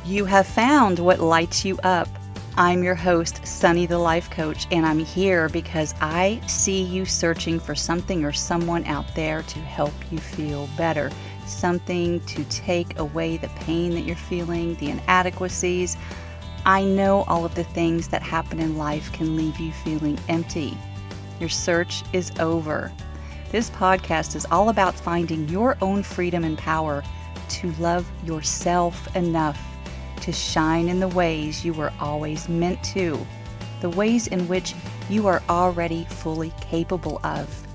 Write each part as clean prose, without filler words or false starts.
You have found what lights you up. I'm your host, Sunny the Life Coach, and I'm here because I see you searching for something or someone out there to help you feel better. Something to take away the pain that you're feeling, the inadequacies. I know all of the things that happen in life can leave you feeling empty. Your search is over. This podcast is all about finding your own freedom and power to love yourself enough to shine in the ways you were always meant to, the ways in which you are already fully capable of.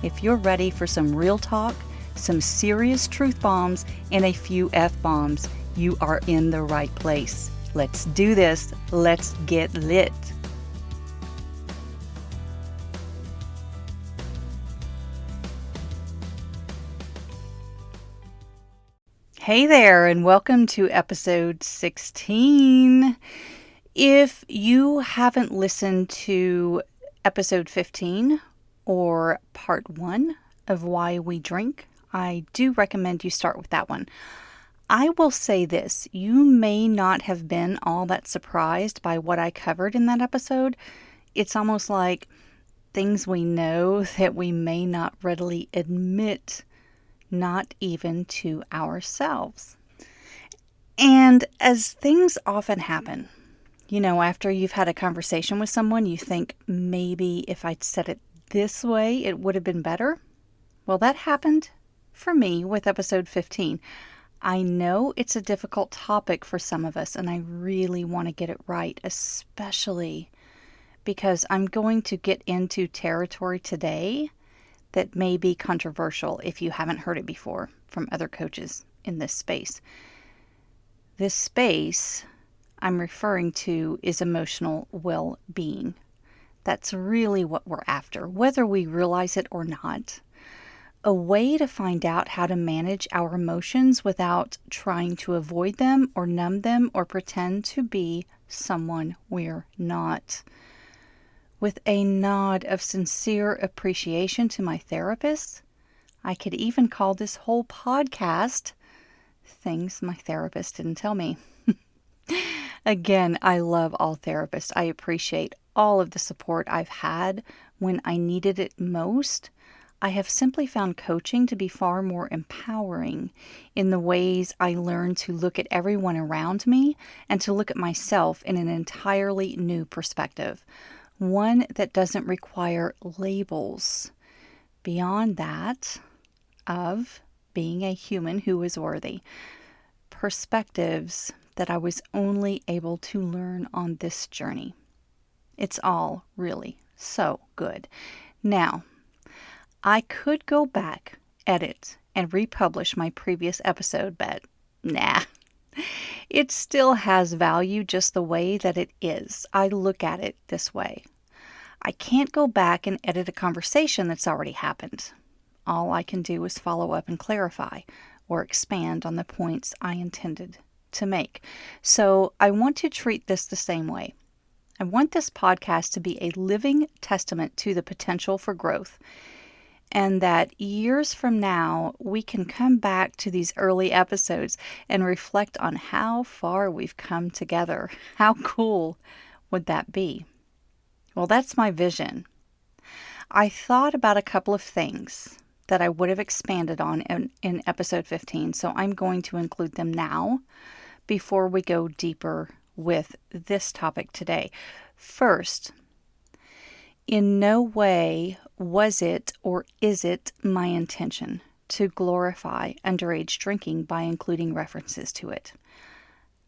If you're ready for some real talk, some serious truth bombs, and a few F-bombs, you are in the right place. Let's do this. Let's get lit. Hey there, and welcome to episode 16. If you haven't listened to episode 15 or part 1 of Why We Drink, I do recommend you start with that one. I will say this, you may not have been all that surprised by what I covered in that episode. It's almost like things we know that we may not readily admit, not even to ourselves. And as things often happen, after you've had a conversation with someone, you think maybe if I'd said it this way, it would have been better. Well, that happened for me with episode 15. I know it's a difficult topic for some of us, and I really want to get it right, especially because I'm going to get into territory today that may be controversial if you haven't heard it before from other coaches in this space. This space I'm referring to is emotional well-being. That's really what we're after, whether we realize it or not. A way to find out how to manage our emotions without trying to avoid them or numb them or pretend to be someone we're not. With a nod of sincere appreciation to my therapist, I could even call this whole podcast Things My Therapist Didn't Tell Me. Again, I love all therapists. I appreciate all of the support I've had when I needed it most. I have simply found coaching to be far more empowering in the ways I learn to look at everyone around me and to look at myself in an entirely new perspective. One that doesn't require labels beyond that of being a human who is worthy. Perspectives that I was only able to learn on this journey. It's all really so good. Now, I could go back, edit, and republish my previous episode, but nah. It still has value just the way that it is. I look at it this way. I can't go back and edit a conversation that's already happened. All I can do is follow up and clarify or expand on the points I intended to make. So I want to treat this the same way. I want this podcast to be a living testament to the potential for growth, and that years from now, we can come back to these early episodes and reflect on how far we've come together. How cool would that be? Well, that's my vision. I thought about a couple of things that I would have expanded on in episode 15, so I'm going to include them now before we go deeper with this topic today. First, in no way was it or is it my intention to glorify underage drinking by including references to it.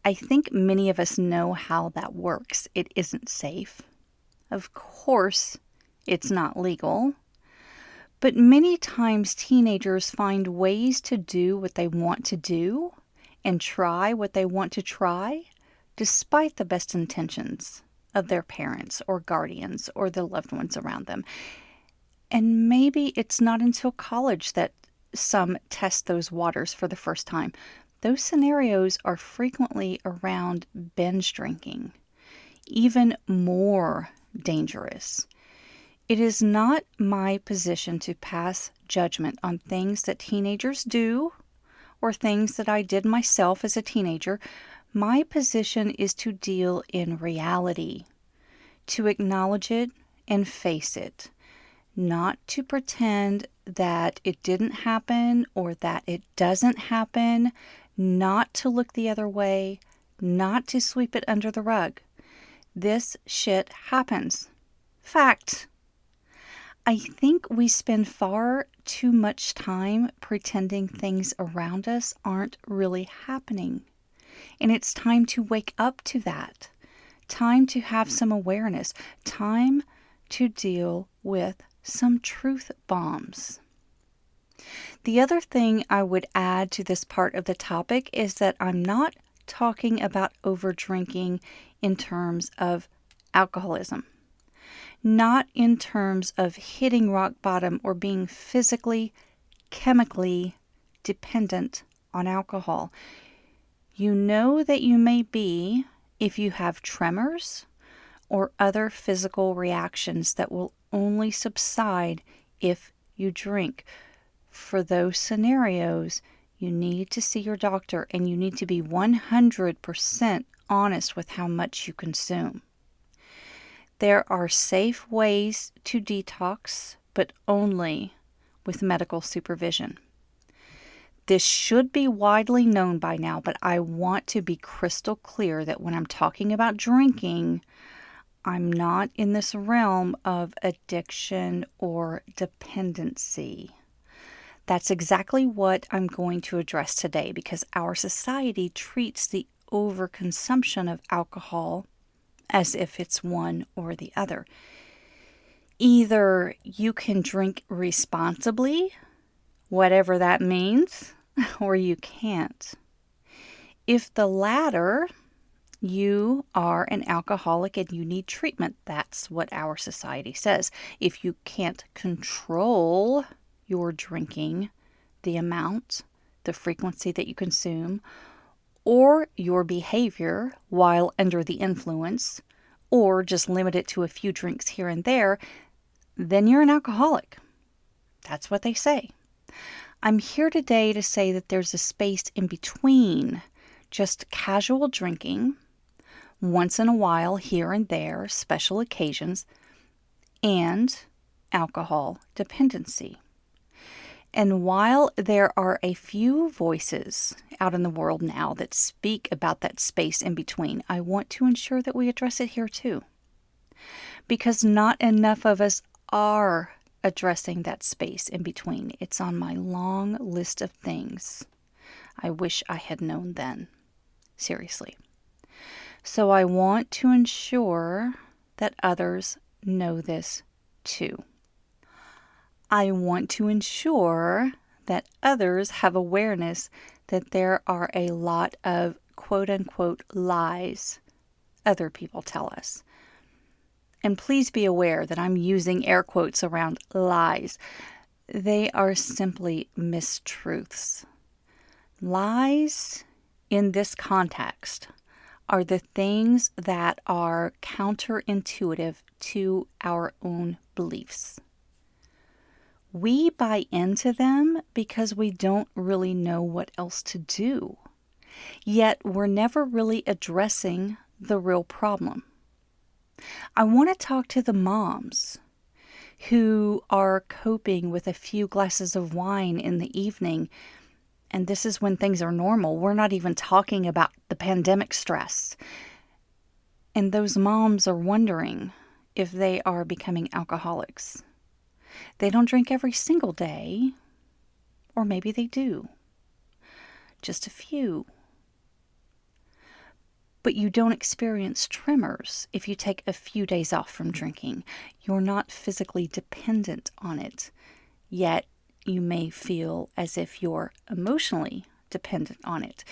I think many of us know how that works. It isn't safe. Of course, it's not legal. But many times teenagers find ways to do what they want to do and try what they want to try, despite the best intentions of their parents or guardians or the loved ones around them. And maybe it's not until college that some test those waters for the first time. Those scenarios are frequently around binge drinking, even more dangerous. It is not my position to pass judgment on things that teenagers do or things that I did myself as a teenager. My position is to deal in reality, to acknowledge it and face it, not to pretend that it didn't happen or that it doesn't happen, not to look the other way, not to sweep it under the rug. This shit happens. Fact. I think we spend far too much time pretending things around us aren't really happening. And it's time to wake up to that. Time to have some awareness. Time to deal with some truth bombs. The other thing I would add to this part of the topic is that I'm not talking about over drinking in terms of alcoholism. Not in terms of hitting rock bottom or being physically, chemically dependent on alcohol. You know that you may be if you have tremors or other physical reactions that will only subside if you drink. For those scenarios, you need to see your doctor and you need to be 100% honest with how much you consume. There are safe ways to detox, but only with medical supervision. This should be widely known by now, but I want to be crystal clear that when I'm talking about drinking, I'm not in this realm of addiction or dependency. That's exactly what I'm going to address today because our society treats the overconsumption of alcohol as if it's one or the other. Either you can drink responsibly, whatever that means, or you can't. If the latter, you are an alcoholic and you need treatment. That's what our society says. If you can't control your drinking, the amount, the frequency that you consume, or your behavior while under the influence, or just limit it to a few drinks here and there, then you're an alcoholic. That's what they say. I'm here today to say that there's a space in between just casual drinking, once in a while here and there, special occasions, and alcohol dependency. And while there are a few voices out in the world now that speak about that space in between, I want to ensure that we address it here too. Because not enough of us are addressing that space in between. It's on my long list of things I wish I had known then. Seriously. So I want to ensure that others know this too. I want to ensure that others have awareness that there are a lot of quote-unquote lies other people tell us. And please be aware that I'm using air quotes around lies. They are simply mistruths. Lies in this context are the things that are counterintuitive to our own beliefs. We buy into them because we don't really know what else to do. Yet we're never really addressing the real problem. I want to talk to the moms who are coping with a few glasses of wine in the evening, and this is when things are normal. We're not even talking about the pandemic stress. And those moms are wondering if they are becoming alcoholics. They don't drink every single day, or maybe they do. Just a few. But you don't experience tremors if you take a few days off from drinking. You're not physically dependent on it, yet you may feel as if you're emotionally dependent on it.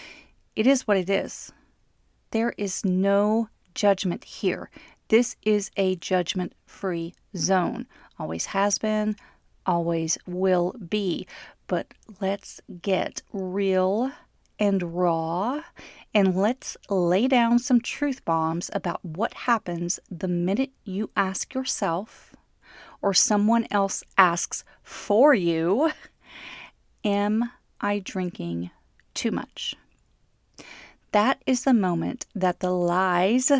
It is what it is. There is no judgment here. This is a judgment-free zone. Always has been, always will be. But let's get real and raw, and let's lay down some truth bombs about what happens the minute you ask yourself, or someone else asks for you, am I drinking too much? That is the moment that the lies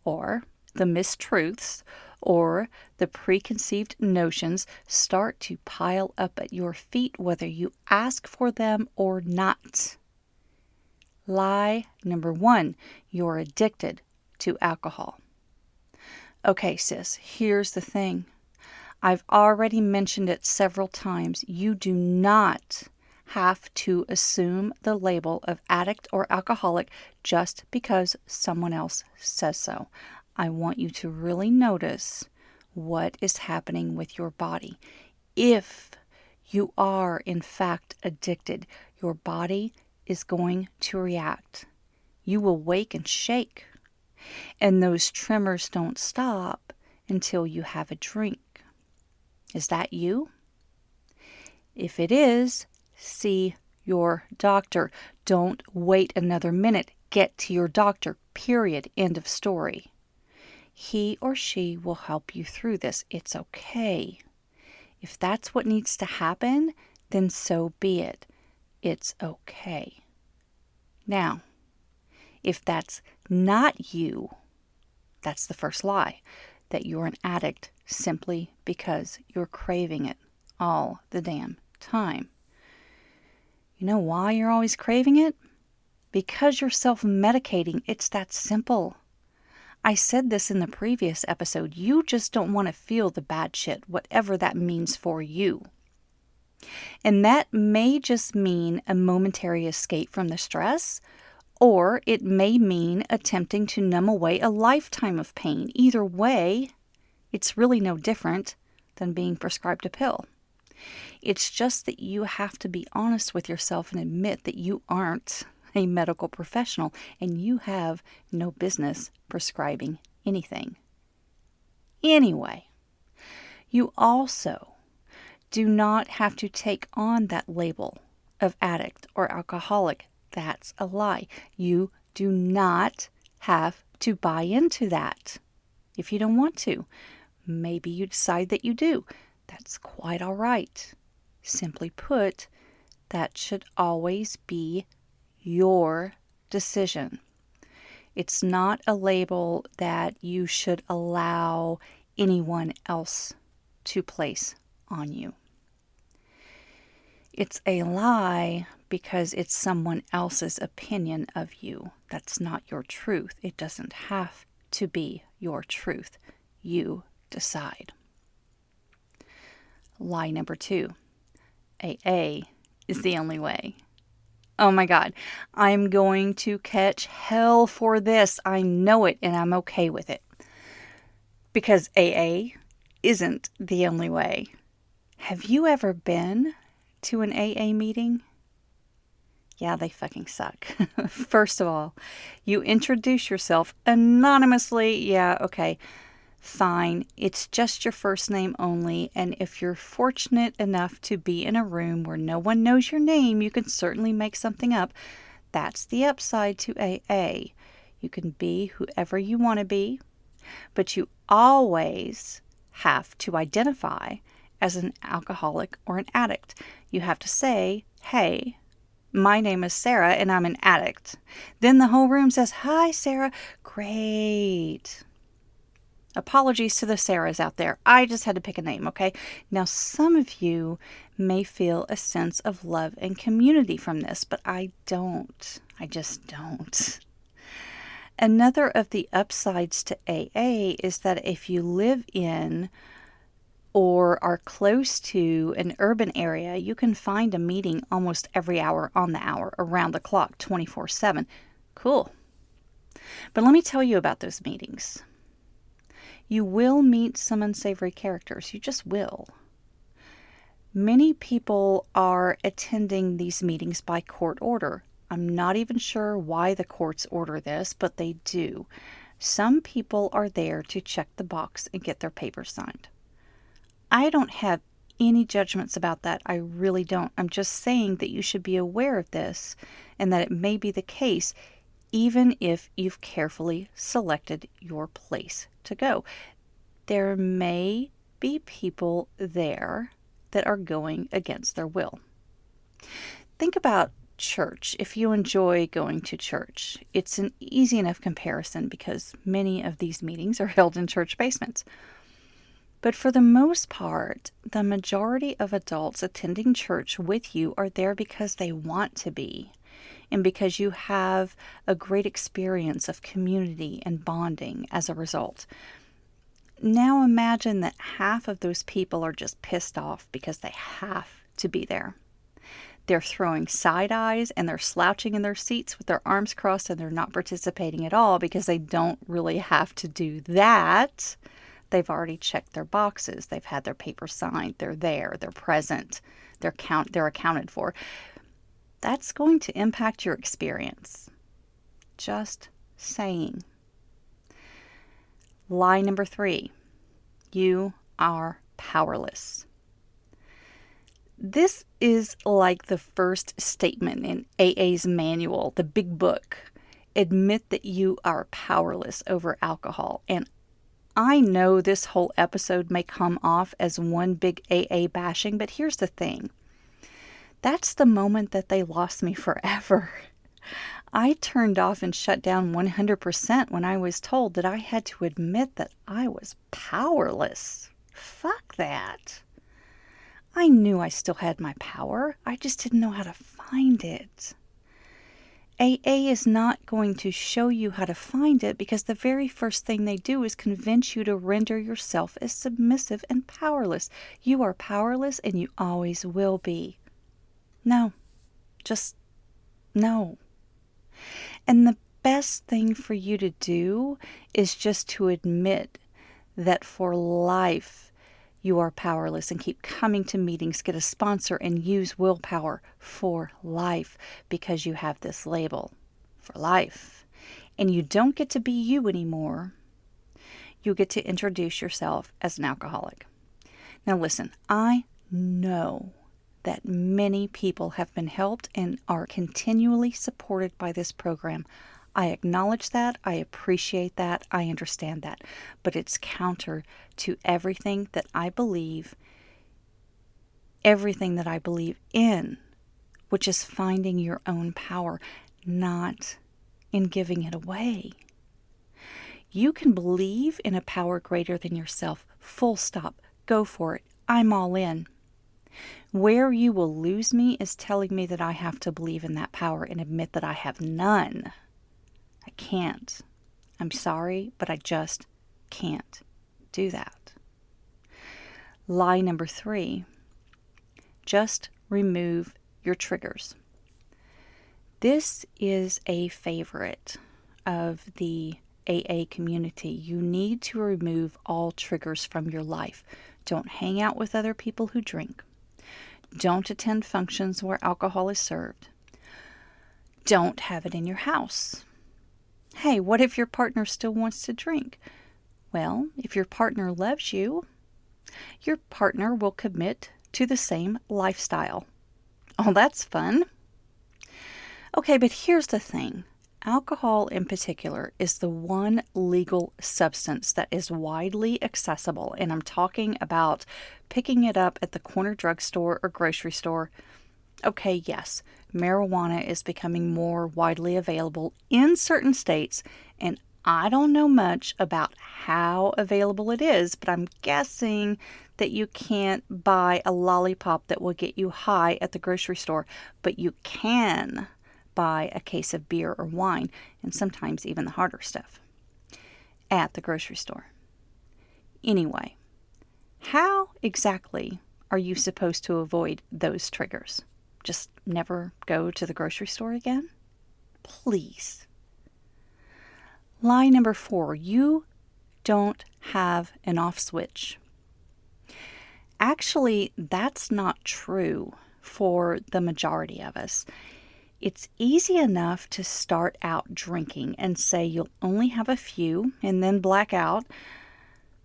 or the mistruths or the preconceived notions start to pile up at your feet, whether you ask for them or not. Lie number 1, you're addicted to alcohol. Okay, sis, here's the thing. I've already mentioned it several times. You do not have to assume the label of addict or alcoholic just because someone else says so. I want you to really notice what is happening with your body. If you are, in fact, addicted, your body is going to react. You will wake and shake, and those tremors don't stop until you have a drink. Is that you? If it is, see your doctor. Don't wait another minute. Get to your doctor, period. End of story. He or she will help you through this. It's okay. If that's what needs to happen, then so be it. It's okay. Now, if that's not you, that's the first lie, that you're an addict simply because you're craving it all the damn time. You know why you're always craving it? Because you're self-medicating. It's that simple. I said this in the previous episode. You just don't want to feel the bad shit, whatever that means for you. And that may just mean a momentary escape from the stress, or it may mean attempting to numb away a lifetime of pain. Either way, it's really no different than being prescribed a pill. It's just that you have to be honest with yourself and admit that you aren't a medical professional and you have no business prescribing anything. Anyway, you also do not have to take on that label of addict or alcoholic. That's a lie. You do not have to buy into that if you don't want to. Maybe you decide that you do. That's quite all right. Simply put, that should always be your decision. It's not a label that you should allow anyone else to place on you. It's a lie because it's someone else's opinion of you. That's not your truth. It doesn't have to be your truth. You decide. Lie number 2. AA is the only way. Oh my God, I'm going to catch hell for this. I know it and I'm okay with it. Because AA isn't the only way. Have you ever been to an AA meeting? Yeah, they fucking suck. First of all, you introduce yourself anonymously. Yeah, okay, fine. It's just your first name only. And if you're fortunate enough to be in a room where no one knows your name, you can certainly make something up. That's the upside to AA. You can be whoever you want to be, but you always have to identify as an alcoholic or an addict. You have to say, hey, my name is Sarah and I'm an addict. Then the whole room says, hi, Sarah. Great. Apologies to the Sarahs out there. I just had to pick a name, okay? Now, some of you may feel a sense of love and community from this, but I don't. I just don't. Another of the upsides to AA is that if you live in or are close to an urban area, you can find a meeting almost every hour on the hour, around the clock, 24/7. Cool. But let me tell you about those meetings. You will meet some unsavory characters. You just will. Many people are attending these meetings by court order. I'm not even sure why the courts order this, but they do. Some people are there to check the box and get their papers signed. I don't have any judgments about that. I really don't. I'm just saying that you should be aware of this and that it may be the case even if you've carefully selected your place to go. There may be people there that are going against their will. Think about church, if you enjoy going to church, it's an easy enough comparison because many of these meetings are held in church basements. But for the most part, the majority of adults attending church with you are there because they want to be, and because you have a great experience of community and bonding as a result. Now imagine that half of those people are just pissed off because they have to be there. They're throwing side eyes and they're slouching in their seats with their arms crossed and they're not participating at all because they don't really have to do that. They've already checked their boxes. They've had their paper signed. They're there. They're present. They're accounted for. That's going to impact your experience. Just saying. Lie number 3. You are powerless. This is like the first statement in AA's manual, the big book. Admit that you are powerless over alcohol. And I know this whole episode may come off as one big AA bashing, but here's the thing. That's the moment that they lost me forever. I turned off and shut down 100% when I was told that I had to admit that I was powerless. Fuck that. I knew I still had my power. I just didn't know how to find it. AA is not going to show you how to find it because the very first thing they do is convince you to render yourself as submissive and powerless. You are powerless and you always will be. No. Just no. And the best thing for you to do is just to admit that for life you are powerless and keep coming to meetings, get a sponsor, and use willpower for life because you have this label for life. And you don't get to be you anymore. You get to introduce yourself as an alcoholic. Now listen, I know that many people have been helped and are continually supported by this program. I acknowledge that, I appreciate that, I understand that, but it's counter to everything that I believe in, which is finding your own power, not in giving it away. You can believe in a power greater than yourself, full stop, go for it, I'm all in. Where you will lose me is telling me that I have to believe in that power and admit that I have none. I can't. I'm sorry, but I just can't do that. Lie number 3. Just remove your triggers. This is a favorite of the AA community. You need to remove all triggers from your life. Don't hang out with other people who drink. Don't attend functions where alcohol is served. Don't have it in your house. Hey, what if your partner still wants to drink? Well, if your partner loves you, your partner will commit to the same lifestyle. Oh, that's fun. Okay, but here's the thing. Alcohol in particular is the one legal substance that is widely accessible, and I'm talking about picking it up at the corner drugstore or grocery store. Okay, yes, marijuana is becoming more widely available in certain states, and I don't know much about how available it is, but I'm guessing that you can't buy a lollipop that will get you high at the grocery store, but you can buy a case of beer or wine, and sometimes even the harder stuff, at the grocery store. Anyway, how exactly are you supposed to avoid those triggers? Just never go to the grocery store again? Please. Lie number 4, you don't have an off switch. Actually, that's not true for the majority of us. It's easy enough to start out drinking and say you'll only have a few and then black out.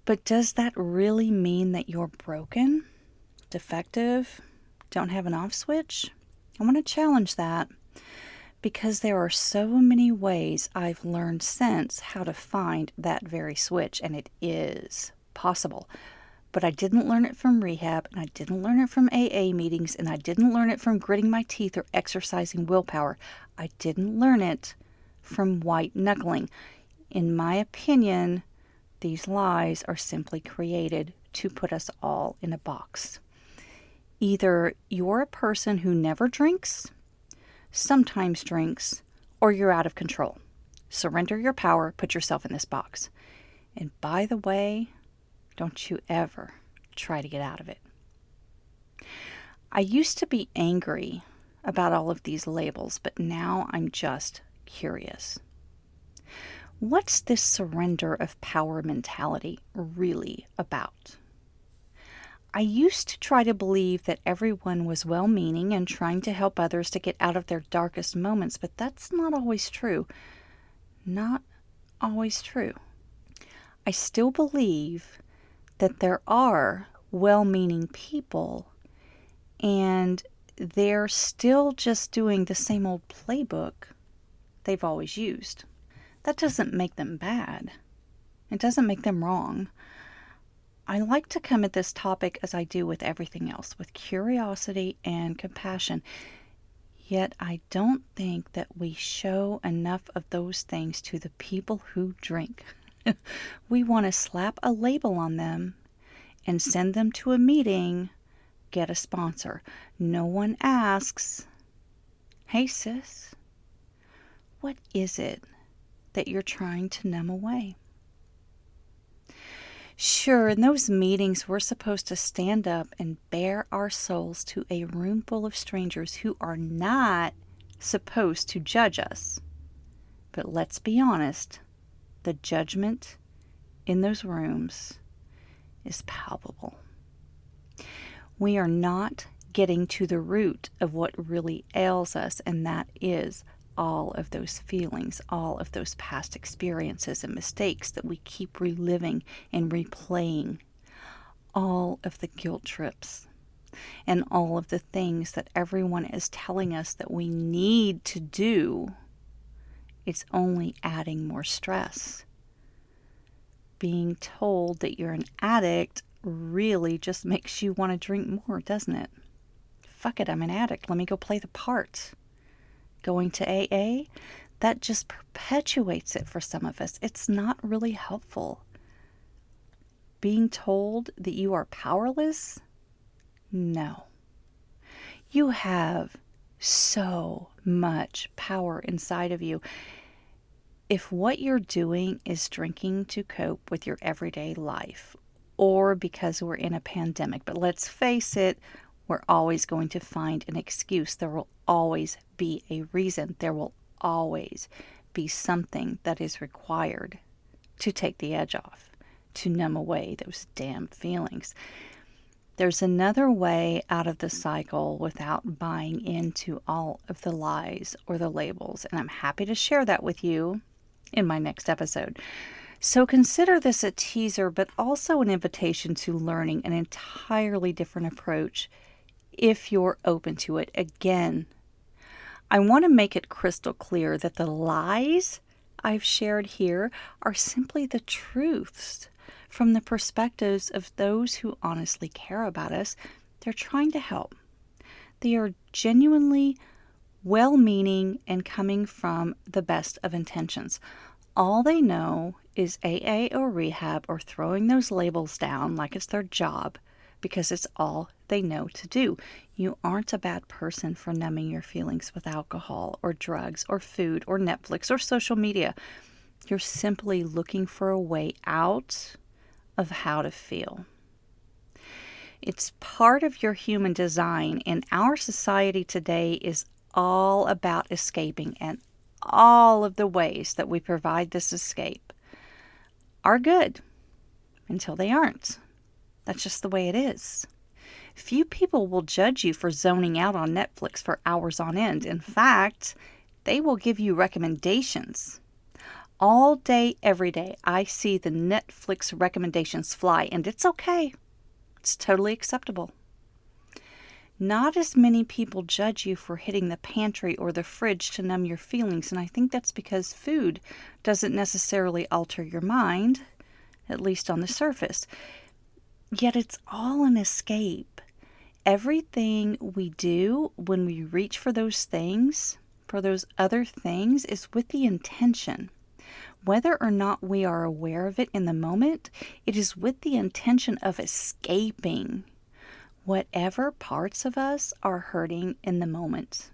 But does that really mean that you're broken, defective, don't have an off switch? I want to challenge that because there are so many ways I've learned since how to find that very switch, and it is possible. But I didn't learn it from rehab, and I didn't learn it from AA meetings, and I didn't learn it from gritting my teeth or exercising willpower. I didn't learn it from white knuckling. In my opinion, these lies are simply created to put us all in a box. Either you're a person who never drinks, sometimes drinks, or you're out of control. Surrender your power, put yourself in this box. And by the way, don't you ever try to get out of it. I used to be angry about all of these labels, but now I'm just curious. What's this surrender of power mentality really about? I used to try to believe that everyone was well-meaning and trying to help others to get out of their darkest moments, but that's not always true. Not always true. I still believe that there are well-meaning people, and they're still just doing the same old playbook they've always used. That doesn't make them bad. It doesn't make them wrong. I like to come at this topic as I do with everything else, with curiosity and compassion. Yet I don't think that we show enough of those things to the people who drink. We want to slap a label on them and send them to a meeting, get a sponsor. No one asks, "Hey sis, what is it that you're trying to numb away?" Sure, in those meetings, we're supposed to stand up and bare our souls to a room full of strangers who are not supposed to judge us. But let's be honest, the judgment in those rooms is palpable. We are not getting to the root of what really ails us, and that is all of those feelings, all of those past experiences and mistakes that we keep reliving and replaying, all of the guilt trips, and all of the things that everyone is telling us that we need to do. It's only adding more stress. Being told that you're an addict really just makes you want to drink more, doesn't it? Fuck it, I'm an addict. Let me go play the part. Going to AA, that just perpetuates it for some of us. It's not really helpful. Being told that you are powerless? No. You have so much power inside of you. If what you're doing is drinking to cope with your everyday life, or because we're in a pandemic, but let's face it, we're always going to find an excuse. There will always be a reason. There will always be something that is required to take the edge off, to numb away those damn feelings. There's another way out of the cycle without buying into all of the lies or the labels, and I'm happy to share that with you in my next episode. So consider this a teaser, but also an invitation to learning an entirely different approach if you're open to it. Again, I want to make it crystal clear that the lies I've shared here are simply the truths from the perspectives of those who honestly care about us. They're trying to help. They are genuinely well-meaning and coming from the best of intentions. All they know is AA or rehab or throwing those labels down like it's their job, because it's all they know to do. You aren't a bad person for numbing your feelings with alcohol or drugs or food or Netflix or social media. You're simply looking for a way out of how to feel. It's part of your human design, and our society today is all about escaping, and all of the ways that we provide this escape are good until they aren't. That's just the way it is. Few people will judge you for zoning out on Netflix for hours on end. In fact, they will give you recommendations. All day, every day, I see the Netflix recommendations fly, and it's okay. It's totally acceptable. Not as many people judge you for hitting the pantry or the fridge to numb your feelings, and I think that's because food doesn't necessarily alter your mind, at least on the surface. Yet it's all an escape. Everything we do when we reach for those things, for those other things, is with the intention. Whether or not we are aware of it in the moment, it is with the intention of escaping whatever parts of us are hurting in the moment.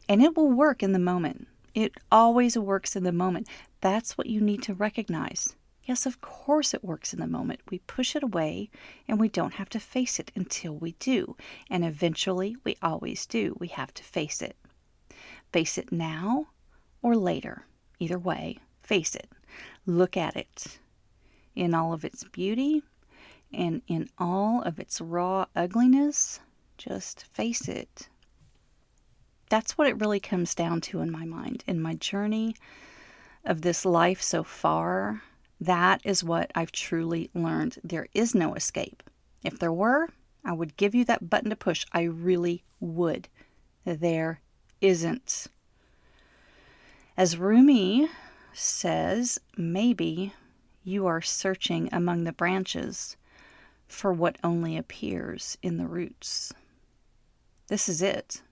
And it will work in the moment. It always works in the moment. That's what you need to recognize. Yes, of course it works in the moment. We push it away and we don't have to face it until we do. And eventually, we always do. We have to face it. Face it now or later. Either way, face it. Look at it in all of its beauty and in all of its raw ugliness. Just face it. That's what it really comes down to in my mind. In my journey of this life so far, that is what I've truly learned. There is no escape. If there were, I would give you that button to push. I really would. There isn't. As Rumi says, maybe you are searching among the branches for what only appears in the roots. This is it.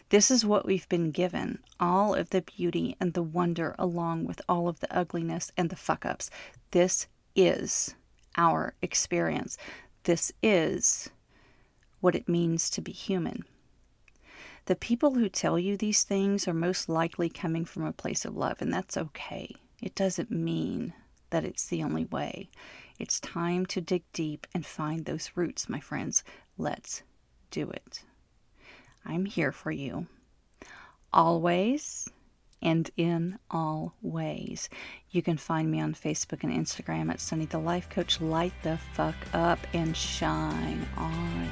This is what we've been given, all of the beauty and the wonder along with all of the ugliness and the fuck-ups. This is our experience. This is what it means to be human. The people who tell you these things are most likely coming from a place of love, and that's okay. It doesn't mean that it's the only way. It's time to dig deep and find those roots, my friends. Let's do it. I'm here for you. Always and in all ways. You can find me on Facebook and Instagram at Sunny the Life Coach. Light the fuck up and shine on.